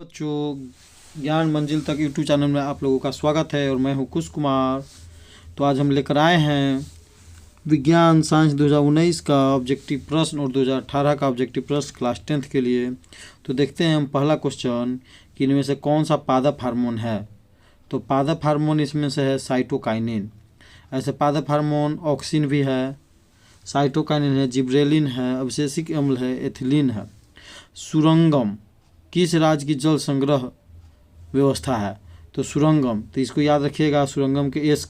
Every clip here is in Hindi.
बच्चों, ज्ञान मंजिल तक यूट्यूब चैनल में आप लोगों का स्वागत है और मैं हूं कुश कुमार। तो आज हम लेकर आए हैं विज्ञान साइंस 2019 का ऑब्जेक्टिव प्रश्न और 2018 का ऑब्जेक्टिव प्रश्न क्लास 10th के लिए। तो देखते हैं हम पहला क्वेश्चन कि इनमें से कौन सा पादप हार्मोन है। तो पादप हार्मोन इसमें से है साइटोकाइनिन। ऐसे पादप हार्मोन ऑक्सिन भी है, साइटोकाइनिन है, जिब्रेलिन है, अवशेषिक अम्ल है, एथिलीन है। सुरंगम किस राज्य की जल संग्रह व्यवस्था है। तो सुरंगम, तो इसको याद रखिएगा, सुरंगम के एस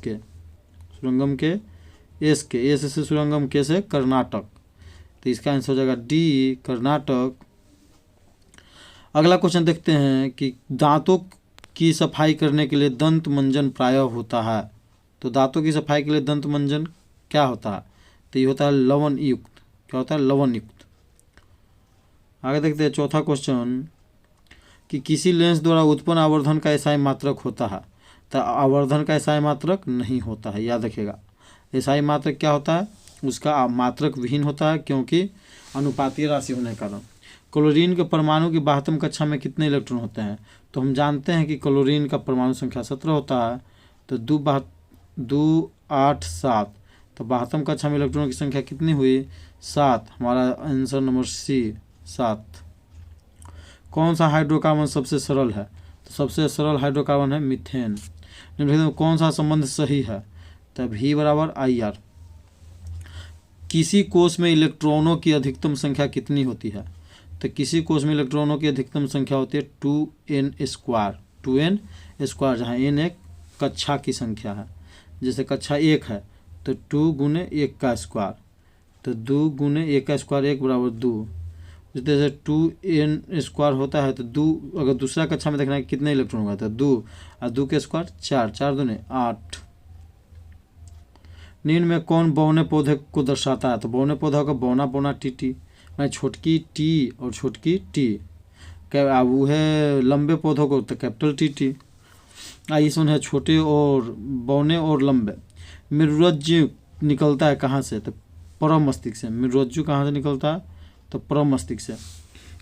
से सुरंगम के से कर्नाटक। तो इसका आंसर हो जाएगा डी, कर्नाटक। अगला क्वेश्चन देखते हैं कि दांतों की सफाई करने के लिए दंत मंजन प्रायः होता है। तो दांतों की सफाई के लिए दंत मंजन क्या होता है। तो ये होता है लवण युक्त। क्या होता है? लवण युक्त। आगे देखते हैं चौथा क्वेश्चन कि किसी लेंस द्वारा उत्पन्न आवर्धन का एसआई मात्रक होता है। तो आवर्धन का एसआई मात्रक नहीं होता है, याद रखिएगा। एसआई मात्रक क्या होता है? उसका मात्रक विहीन होता है, क्योंकि अनुपातीय राशि होने के कारण। क्लोरीन के परमाणु की 72 कक्षा में कितने इलेक्ट्रॉन होते हैं। तो हम जानते हैं कि क्लोरीन का परमाणु संख्या 17 होता है। तो 2 8 7, तो 72 कक्षा में इलेक्ट्रॉन की संख्या कितनी हुई? 7। हमारा आंसर नंबर सी, 7। कौन सा हाइड्रोकार्बन सबसे सरल है। तो सबसे सरल हाइड्रोकार्बन है मीथेन। निम्नलिखित में कौन सा संबंध सही है। तो V बराबर IR। किसी कोष में इलेक्ट्रॉनों की अधिकतम संख्या कितनी होती है। तो किसी कोष में इलेक्ट्रॉनों की अधिकतम संख्या होती है 2n²। 2n², जहाँ n एक कक्षा की संख्या है। जैसे कक्षा 1 है तो 2 गुने 1 का स्क्वायर, तो 2 गुने 1 का स्क्वायर 1 बराबर 2। जैसे 2n² होता है तो 2, अगर दूसरा कक्षा में देखना है कितने इलेक्ट्रॉन होगा तो 2 और 2 के स्क्वायर 4, 4 दूने 8। निम्न में कौन बौने पौधे को दर्शाता है। तो बौने पौधा का बौना बौना टी, मैं छोटकी टी और छोटकी टी। क्या वो है लंबे पौधों को तो कैपिटल टी। इसमें है छोटे और बौने और लंबे। मेरुरज्जु निकलता है कहाँ से। तो परम मस्तिष्क से। मेरुरज्जु कहाँ से निकलता है। तो परम मस्तिष्क से।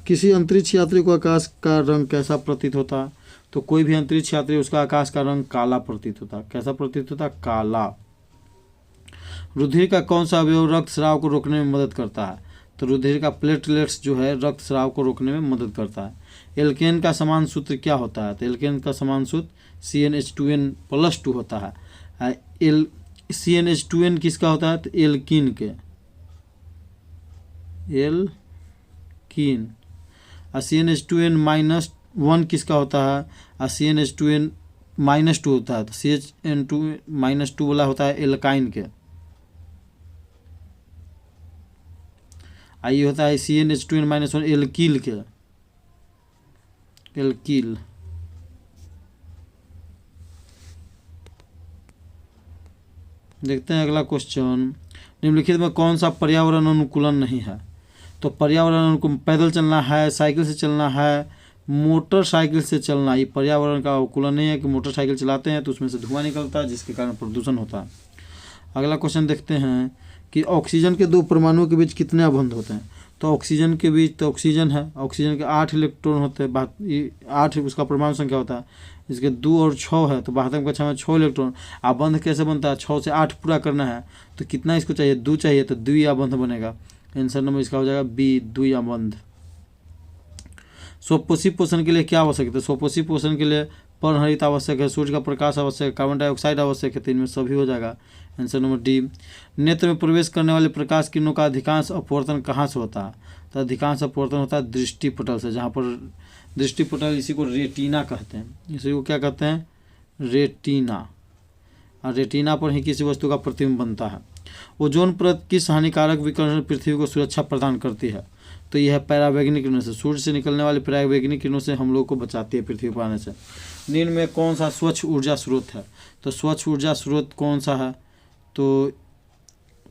किसी अंतरिक्ष यात्री को आकाश का रंग कैसा प्रतीत होता है। तो कोई भी अंतरिक्ष यात्री उसका आकाश का रंग काला प्रतीत होता है। कैसा प्रतीत होता है? काला। रुधिर का कौन सा अवयव रक्त स्राव को रोकने में मदद करता है। तो रुधिर का प्लेटलेट्स जो है रक्त स्राव को रोकने में मदद करता है। एल्केन का समान सूत्र क्या होता है। तो एल्केन का समान सूत्र CnH2n+2 होता है। CnH2n किसका होता है। तो एल्कीन के, एल्कीन। और CnH2n-1 किसका होता है। और CnH2n-2 होता है। तो CnH2 वाला होता है एल्काइन के। ये होता है CnH2n-1 एल्कील के, एल्कील। देखते हैं अगला क्वेश्चन। निम्नलिखित में कौन सा पर्यावरण अनुकूलन नहीं है। तो पर्यावरण अनुकूल पैदल चलना है, साइकिल से चलना है, मोटरसाइकिल से चलना। ये पर्यावरण का अनुकूलन नहीं है कि मोटरसाइकिल चलाते हैं तो उसमें से धुआं निकलता है जिसके कारण प्रदूषण होता है। अगला क्वेश्चन देखते हैं कि ऑक्सीजन के 2 परमाणुओं के बीच कितने अबंध होते हैं। तो ऑक्सीजन के बीच, तो ऑक्सीजन है, ऑक्सीजन के 8 इलेक्ट्रॉन होते हैं। 8 उसका परमाणु संख्या होता है। इसके 2 और 6 है तो 72 कक्षा में 6 इलेक्ट्रॉन। आबंध कैसे बनता है? 6 से 8 पूरा करना है तो कितना इसको चाहिए? 2 चाहिए, तो 2 आबंध बनेगा। आंसर नंबर इसका हो जाएगा बी, 2 आबंध। स्वपोषी पोषण के लिए क्या आवश्यक है। तो स्वपोषी पोषण के लिए पर्णहरित आवश्यक है, सूर्य का प्रकाश आवश्यक है, कार्बन डाइऑक्साइड आवश्यक है। 3 में सभी हो जाएगा। Answer number D. नेत्र में प्रवेश करने वाले प्रकाश किरणों का अधिकांश अपवर्तन कहाँ से होता है। तो अधिकांश अपवर्तन होता है दृष्टिपटल से, जहाँ पर दृष्टिपटल, इसी को रेटिना कहते हैं। इसी को क्या कहते हैं? रेटिना। और रेटिना पर ही किसी वस्तु का प्रतिबिंब बनता है। ओजोन परत किस हानिकारक विकिरण पृथ्वी को सुरक्षा प्रदान करती है। तो यह है पैरावैगनिक किरणों से। सूर्य से निकलने वाले पैरावैगनिक किरणों से हम लोग को बचाती है पृथ्वी पर आने से। निम्न में कौन सा स्वच्छ ऊर्जा स्रोत है। तो स्वच्छ ऊर्जा स्रोत कौन सा है। तो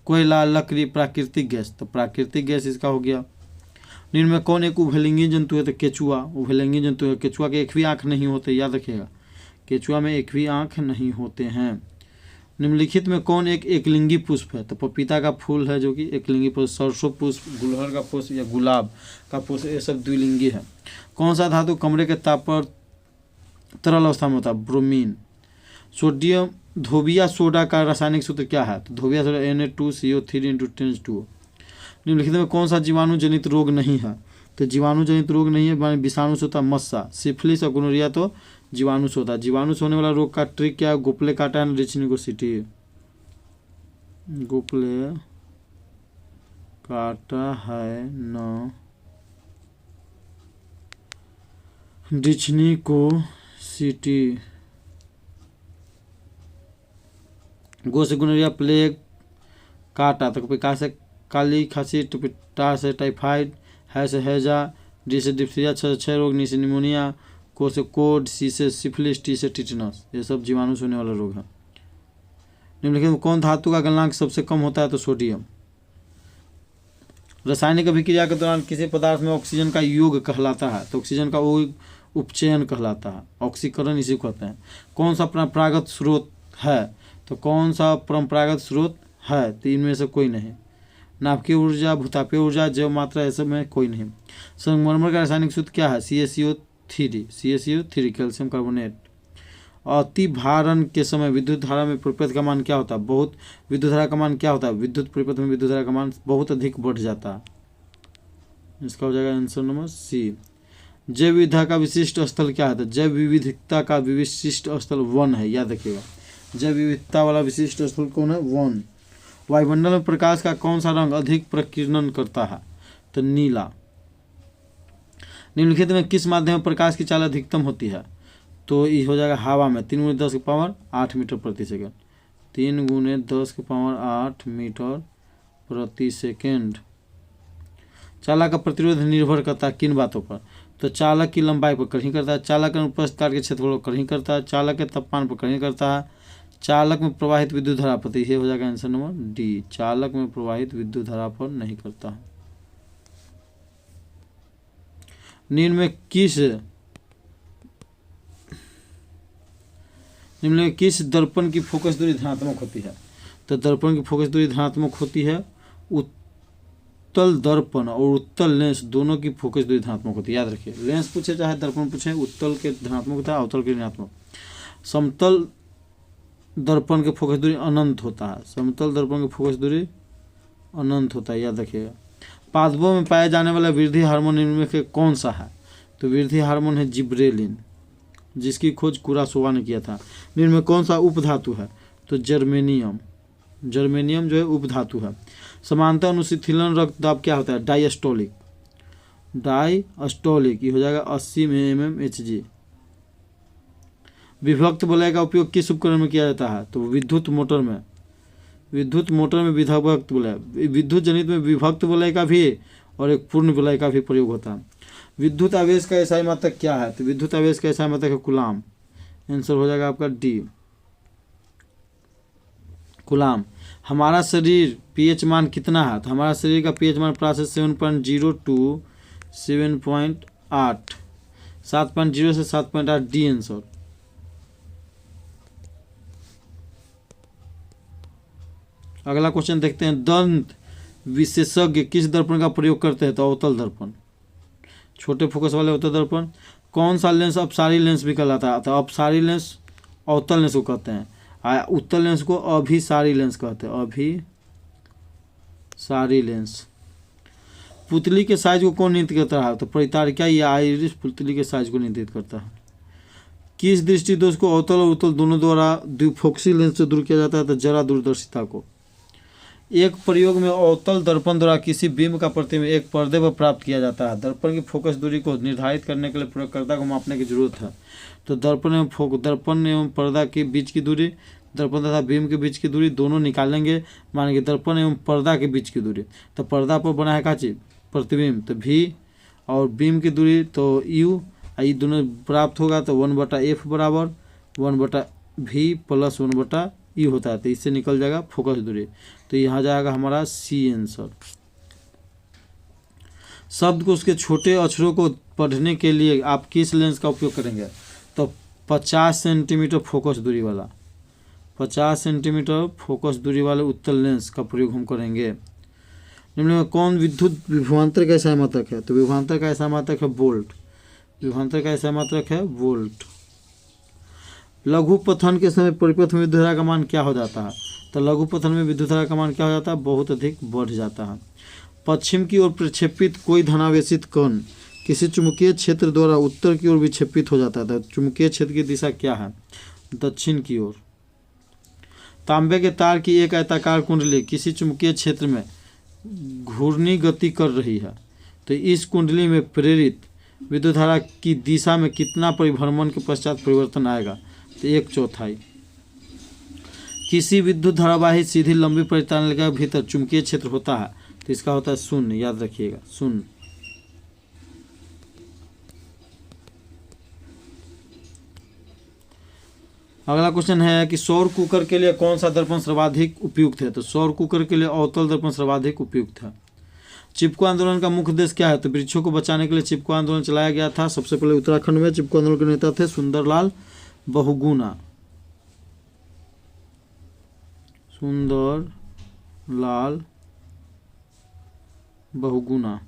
कोयला, लकड़ी, प्राकृतिक गैस। तो प्राकृतिक गैस इसका हो गया। निम्न में कौन एक उभयलिंगी जंतु है। तो केचुआ उभयलिंगी जंतु है। केचुआ के एक भी आँख नहीं होते, याद रखिएगा। केचुआ में एक भी आँख नहीं होते हैं। निम्नलिखित में कौन एक एकलिंगी पुष्प है? तो पपीता का फूल है जो कि एकलिंगी पुष्प, सरसों पुष्प, गुलहड़ का पुष्प या गुलाब का पुष्प, ये सब द्विलिंगी है। कौन सा धातु कमरे के ताप पर तरल अवस्था में होता है? ब्रोमीन। सोडियम धोबिया सोडा का रासायनिक सूत्र क्या है? तो धोबिया सोडा Na2CO3 × 10⁻²। निम्नलिखित में कौन सा जीवाणु जनित रोग नहीं है? तो जीवाणु जनित रोग नहीं है, माने विषाणु से होता है मस्सा, सिफिलिस और गोनोरिया तो जीवाणु से होता है। जीवाणु से होने वाला रोग का ट्रिक क्या है? गोपले काटा है रिचनिकोसिटी, गोपले काटा है न रिचनिकोसिटी। गो से गोनोरिया, प्लेग, काटा तो कहा से काली खांसी, टा से टाइफाइड, है से हैजा, डी से डिप्थीरिया, छ से क्षय रोग, नी से निमोनिया, को से कोड, सी से सिफिलिस, टी से टिटनस, ये सब जीवाणु से होने वाला रोग है। निम्नलिखित में कौन धातु का गलनांक सबसे कम होता है? तो सोडियम। रासायनिक अभिक्रिया के दौरान किसी पदार्थ में ऑक्सीजन का योग कहलाता है? तो ऑक्सीजन का उपचयन कहलाता है, ऑक्सीकरण इसी को कहते हैं। कौन सा परंपरागत स्रोत है? तो कौन सा परंपरागत स्रोत है? तो इनमें से कोई नहीं। नाभिकीय ऊर्जा, भूतापीय ऊर्जा, जैव मात्रा, ऐसे में कोई नहीं। संगमरमर का रासायनिक सूत्र क्या है? CaCO3 calcium carbonate. अति भारण के समय विद्युत धारा में परिपथ का मान क्या होता है? बहुत। विद्युत धारा का मान क्या होता है? विद्युत परिपथ में विद्युत धारा का मान बहुत अधिक बढ़ जाता है। इसका हो जाएगा आंसर नंबर सी। जैव विविधता का विशिष्ट स्थल क्या है? तो जैव विविधता का विशिष्ट स्थल वन है, याद रखिएगा। जैव विविधता वाला विशिष्ट स्थल कौन है? वन। वायुमंडल में प्रकाश का कौन सा रंग अधिक प्रकीर्णन करता है? तो नीला। निम्नलिखित में किस माध्यम में प्रकाश की चाल अधिकतम होती है? तो ये हो जाएगा हवा में। 3 × 10⁸ मीटर प्रति सेकंड। 3 × 10⁸ मीटर प्रति सेकंड। चालक का प्रतिरोध निर्भर करता है किन बातों पर? तो चालक की लंबाई पर कहीं करता है, चालक के अनुप्रस्थ काट के क्षेत्रफल पर कहीं करता है, चालक के तापमान पर कहीं करता है, चालक में प्रवाहित विद्युत धारा पर। ये हो जाएगा आंसर नंबर डी, चालक में प्रवाहित विद्युत धारा पर नहीं करता है। निम्न में किस दर्पण की फोकस दूरी धनात्मक होती है? तो दर्पण की फोकस दूरी धनात्मक होती है। उत्तल दर्पण और उत्तल लेंस दोनों की फोकस दूरी धनात्मक होती है, याद रखिए। लेंस पूछे चाहे दर्पण पूछे, उत्तल के धनात्मक होता है, अवतल के ऋणात्मक। समतल दर्पण के फोकस दूरी अनंत होता है, समतल दर्पण की फोकस दूरी अनंत होता है, याद रखिएगा। पादपों में पाया जाने वाला वृद्धि हार्मोन निम्न में से कौन सा है? तो वृद्धि हार्मोन है जिब्रेलिन, जिसकी खोज कुरासोवा ने किया था। निम्न में कौन सा उपधातु है? तो जर्मेनियम। जर्मेनियम जो है उपधातु है। समांतर अनुशीतलन रक्तदाब क्या होता है? डायस्टोलिक। डायस्टोलिक ये हो जाएगा 80 mmHg। विभक्त वलय का उपयोग किस उपकरण में किया जाता है? तो विद्युत मोटर में। विद्युत मोटर में विभक्त वलय, विद्युत जनित में विभक्त वलय का भी और एक पूर्ण वलय का भी प्रयोग होता है। विद्युत आवेश का एसआई मात्रक क्या है? तो विद्युत आवेश का एसआई मात्रक है कूलाम। आंसर हो जाएगा आपका डी, कूलाम। हमारा शरीर पीएच मान कितना है? तो हमारा शरीर का पीएच मान प्लस 7.0 to 7.8, 7.0 से 7.8 डी आंसर। अगला क्वेश्चन देखते हैं। दंत विशेषज्ञ किस दर्पण का प्रयोग करते हैं? तो अवतल दर्पण, छोटे फोकस वाले अवतल दर्पण। कौन सा लेंस अपसारी लेंस भी कहलाता है? तो अपसारी लेंस अवतल लेंस को कहते हैं, उत्तल लेंस को अभिसारी लेंस कहते हैं, अभिसारी लेंस। पुतली के साइज को कौन नियंत्रित करता है? तो परितारिका या आइरिस पुतली के साइज को नियंत्रित करता है। किस दृष्टि दोष को अवतल और उत्तल दोनों द्वारा द्विफोक्सी लेंस से दूर किया जाता है? तो जरा दूरदर्शिता को। एक प्रयोग में अवतल दर्पण द्वारा किसी बिंब का प्रतिबिंब एक पर्दे पर प्राप्त किया जाता है। दर्पण की फोकस दूरी को निर्धारित करने के लिए प्रयोगकर्ता को मापने की जरूरत है। तो दर्पण एवं पर्दा के बीच की दूरी, दर्पण तथा बिंब के बीच की दूरी दोनों निकालेंगे। मान कि दर्पण एवं पर्दा के बीच की दूरी, तो पर्दा पर बना है का चीज? प्रतिबिंब, तो भी, और बिंब की दूरी तो यू, ये दोनों प्राप्त होगा तो 1/f बराबर 1/v प्लस 1/e होता है। तो इससे निकल जाएगा फोकस दूरी, तो यहाँ जाएगा हमारा सी आंसर। शब्द को उसके छोटे अक्षरों को पढ़ने के लिए आप किस लेंस का उपयोग करेंगे? तो 50 सेंटीमीटर फोकस दूरी वाला, 50 सेंटीमीटर फोकस दूरी वाले उत्तल लेंस का प्रयोग हम करेंगे। निम्न में कौन विद्युत विभवांतर का ऐसा मात्रक है? तो विभवांतर का ऐसा मात्रक है वोल्ट। विभवांतर का ऐसा मात्रक है वोल्ट। लघु पथन के समय परिपथ में विद्युत धारा का मान क्या हो जाता है? तो लघु पथन में विद्युत धारा का मान क्या हो जाता है? बहुत अधिक बढ़ जाता है। पश्चिम की ओर प्रक्षेपित कोई धनावेशित कण किसी चुंबकीय क्षेत्र द्वारा उत्तर की ओर विक्षेपित हो जाता है। तो चुंबकीय क्षेत्र की दिशा क्या है? दक्षिण की ओर। तांबे के तार की एक आयताकार कुंडली किसी चुंबकीय क्षेत्र में घूर्णी गति कर रही है, तो इस कुंडली में प्रेरित विद्युत धारा की दिशा में कितना परिभ्रमण के पश्चात परिवर्तन आएगा? तो 1/4। किसी विद्युत धारावाही सीधी लंबी परिचालनिका के भीतर चुंबकीय क्षेत्र होता है, तो इसका होता है शून्य। याद रखिएगा, शून्य। अगला क्वेश्चन है कि सौर कुकर के लिए कौन सा दर्पण सर्वाधिक उपयुक्त है? तो सौर कुकर के लिए अवतल दर्पण सर्वाधिक उपयुक्त है। चिपको आंदोलन का मुख्य उद्देश्य क्या है? तो वृक्षों को बचाने के लिए चिपको आंदोलन चलाया गया था। सबसे पहले उत्तराखंड में चिपको आंदोलन के नेता थे सुंदरलाल बहुगुणा। सुंदरलाल बहुगुणा।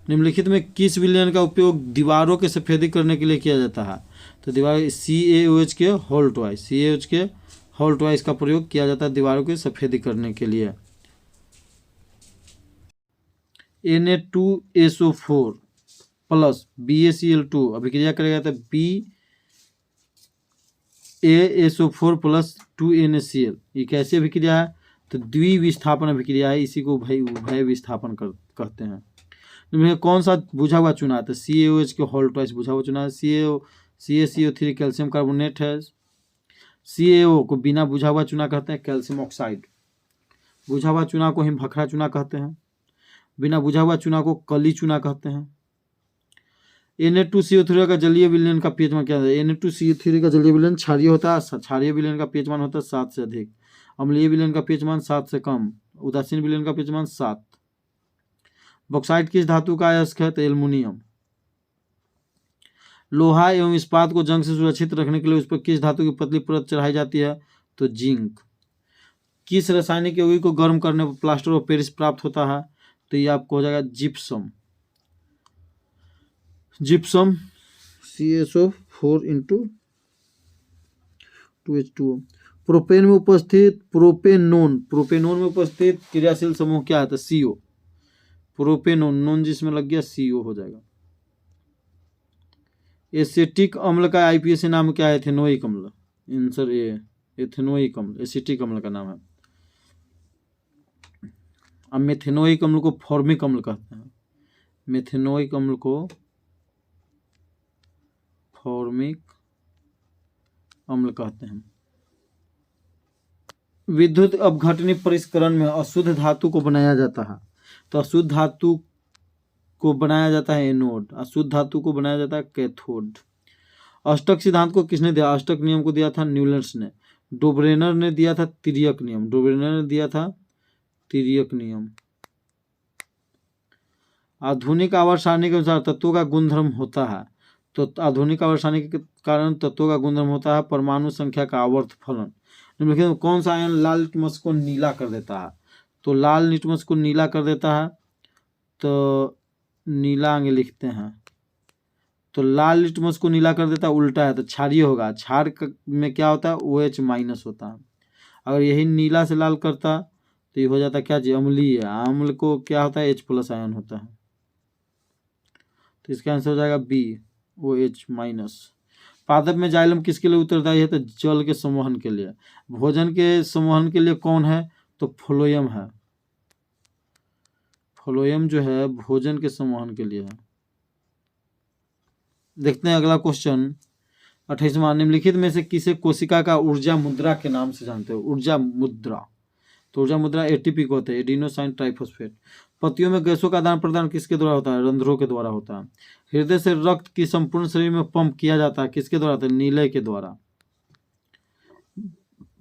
निम्नलिखित में किस विलयन का उपयोग दीवारों के सफेदी करने के लिए किया जाता है? तो दीवार CaOH के होल ट्वाइस, CaOH के होल ट्वाइस का प्रयोग किया जाता है दीवारों की सफेदी करने के लिए। Na2SO4 प्लस BaCl2 अभिक्रिया करेगा तो BaSO4 प्लस 2NaCl। ये कैसी अभिक्रिया है? तो द्विविस्थापन अभिक्रिया है। इसी को उभय विस्थापन कहते हैं। कौन सा बुझा हुआ चूना है? तो CaOH के होल ट्वाइस बुझा हुआ चूना है। CaCO3 कैल्शियम कार्बोनेट है। CaO को बिना बुझा हुआ चूना कहते हैं कैल्शियम ऑक्साइड। बुझा हुआ चूना को हम भखरा चूना कहते हैं। बिना बुझा हुआ चूना को कली चूना कहते हैं। Na2CO3 का जलीय विलयन का पीएच मान क्या है? Na2CO3 का जलीय विलयन क्षारीय होता है। क्षारीय विलयन का पीएच मान होता है 7 से अधिक। अम्लीय विलयन का पीएच मान 7 से कम। उदासीन विलयन का पीएच मान 7। बॉक्साइट किस धातु का अयस्क है? तो एल्युमिनियम। लोहा एवं इस्पात को जंग से सुरक्षित रखने के लिए उस पर किस धातु की पतली परत चढ़ाई जाती है? तो जिंक। किस रासायनिक यौगिक को गर्म करने पर प्लास्टर ऑफ पेरिस प्राप्त होता है? तो ये आपको हो जाएगा gypsum. Gypsum CaSO4 × 2H2O। Propanone में उपस्थित क्रियाशील समूह क्या है? तो CO। प्रोपेनोन, नोन जिसमें लग गया CO हो जाएगा। एसिटिक अम्ल का IPAC नाम क्या है? एथेनोइक अम्ल। आंसर ए, एथेनोइक अम्ल एसिटिक अम्ल का नाम है। अब मेथेनोइक अम्ल को फॉर्मिक अम्ल कहते हैं। मेथेनोइक अम्ल को फॉर्मिक अम्ल कहते हैं। विद्युत अपघटनी परिष्करण में अशुद्ध धातु को बनाया जाता है। तो अशुद्ध धातु को बनाया जाता है एनोड, अशुद्ध धातु को बनाया जाता है कैथोड। अष्टक सिद्धांत को किसने दिया? अष्टक नियम को दिया था न्यूलैंड्स ने। डोब्रेनर ने दिया था तिर्यक नियम। डोब्रेनर ने दिया था तिर्यक नियम। आधुनिक आवर्त सारणी के अनुसार तत्वों का गुणधर्म होता है। तो आधुनिक आवर्त सारणी के कारण तत्वों का गुणधर्म होता है परमाणु संख्या का आवर्त फलन। निम्नलिखित में कौन सा आयन लाल लिटमस को नीला कर देता है? तो लाल लिटमस को नीला कर देता है, तो नीला आगे लिखते हैं। तो लाल लिटमस को नीला कर देता है, उल्टा है तो क्षारीय होगा। क्षार में क्या होता है? OH माइनस होता है। अगर यही नीला से लाल करता तो ये हो जाता क्या जी? अम्लीय। अम्ल को क्या होता है? H+ आयन होता है। तो इसका आंसर हो जाएगा B, OH माइनस। पादप में जाइलम किसके लिए उत्तरदायी है? तो जल के संवहन के लिए। भोजन के संवहन के लिए कौन है? तो फ्लोएम है। फ्लोएम जो है भोजन के संवहन के लिए है। देखते हैं अगला क्वेश्चन 28वां। निम्नलिखित में से किसे कोशिका का ऊर्जा मुद्रा के नाम से जानते हो? ऊर्जा मुद्रा। तो ऊर्जा मुद्रा ATP को होता है, एडिनोसाइन ट्राइफॉस्फेट। पत्तियों में गैसों का आदान प्रदान किसके द्वारा होता है? रंध्रों के द्वारा होता है। हृदय से रक्त की संपूर्ण शरीर में पंप किया जाता है किसके द्वारा? होता है नीलय के द्वारा,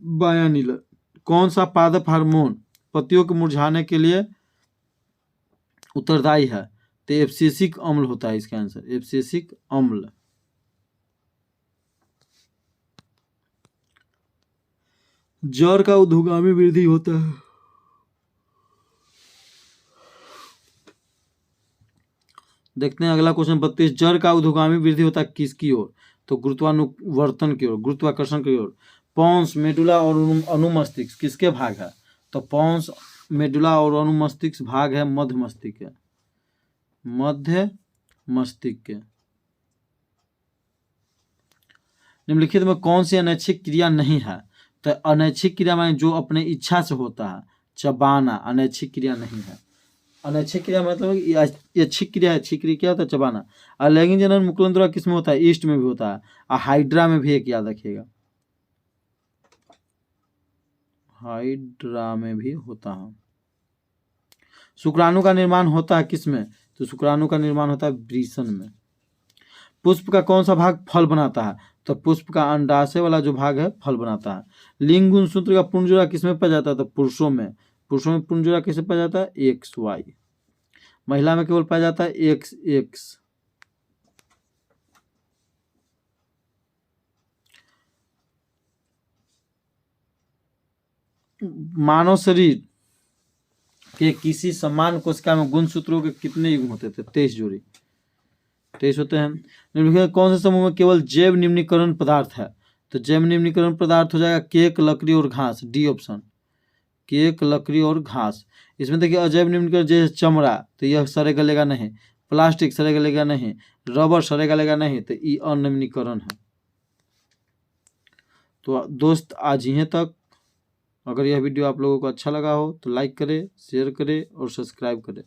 बायां नीलय। कौन सा पादप हार्मोन पत्तियों के मुरझाने के लिए उत्तरदायी है? तो एब्सिसिक अम्ल होता है इसका आंसर, एब्सिसिक अम्ल। जड़ का ऊर्ध्वगामी वृद्धि होता है। देखते हैं अगला क्वेश्चन 32, जड़ का ऊर्ध्वगामी वृद्धि होता है किसकी ओर? तो गुरुत्वानुवर्तन की ओर, गुरुत्वाकर्षण की ओर। पॉन्स, मेडुला और अनुमस्तिष्क किसके भाग है? तो पॉन्स, मेडुला और अनुमस्तिष्क भाग है मध्य मस्तिष्क के, मध्य मस्तिष्क के। निम्नलिखित में कौन सी अनैच्छिक क्रिया नहीं है? तो अनैच्छिक क्रिया में जो अपने इच्छा से होता है, चबाना अनैच्छिक क्रिया नहीं है। अनैच्छिक क्रिया मतलब ये अच्छी क्रिया है, अच्छी क्रिया क्या होता है? चबाना। और लैंगिक जनन मुकुलन द्वारा किस में होता है? ईस्ट में भी होता है। और हाइड्रा में भी एक याद रखिएगा, हाइड्रा में भी होता है। शुक्राणु का निर्माण होता है किस में? तो शुक्राणु का निर्माण होता है वृषण में। पुष्प का कौन सा भाग फल बनाता है? तो पुष्प का अंडाशय वाला जो भाग है फल बनाता है। लिंग गुणसूत्र का पूर्ण जोड़ा किसमें पाया जाता है? तो पुरुषों में। पुरुषों में पूर्ण जोड़ा किसे पाया जाता है? XY। महिला में केवल पाया जाता है XX। मानव शरीर के किसी समान कोशिका में गुणसूत्रों के कितने युग्म होते थे? 23 जोड़ी, 23 होते हैं। निम्नलिखित कौन से समूह में केवल जैव निम्नीकरण पदार्थ है? तो जैव निम्नीकरण पदार्थ हो जाएगा केक, लकड़ी और घास, डी ऑप्शन, केक, लकड़ी और घास। इसमें देखिए अजैव निम्नीकरण जैसे चमड़ा, तो यह सड़े गलेगा नहीं। प्लास्टिक सड़े गलेगा नहीं। रबर सड़े गलेगा नहीं, तो ये अनिम्नीकरण है। तो दोस्त आज यहीं तक। अगर यह वीडियो आप लोगों को अच्छा लगा हो तो लाइक करें, शेयर करें और सब्सक्राइब करें।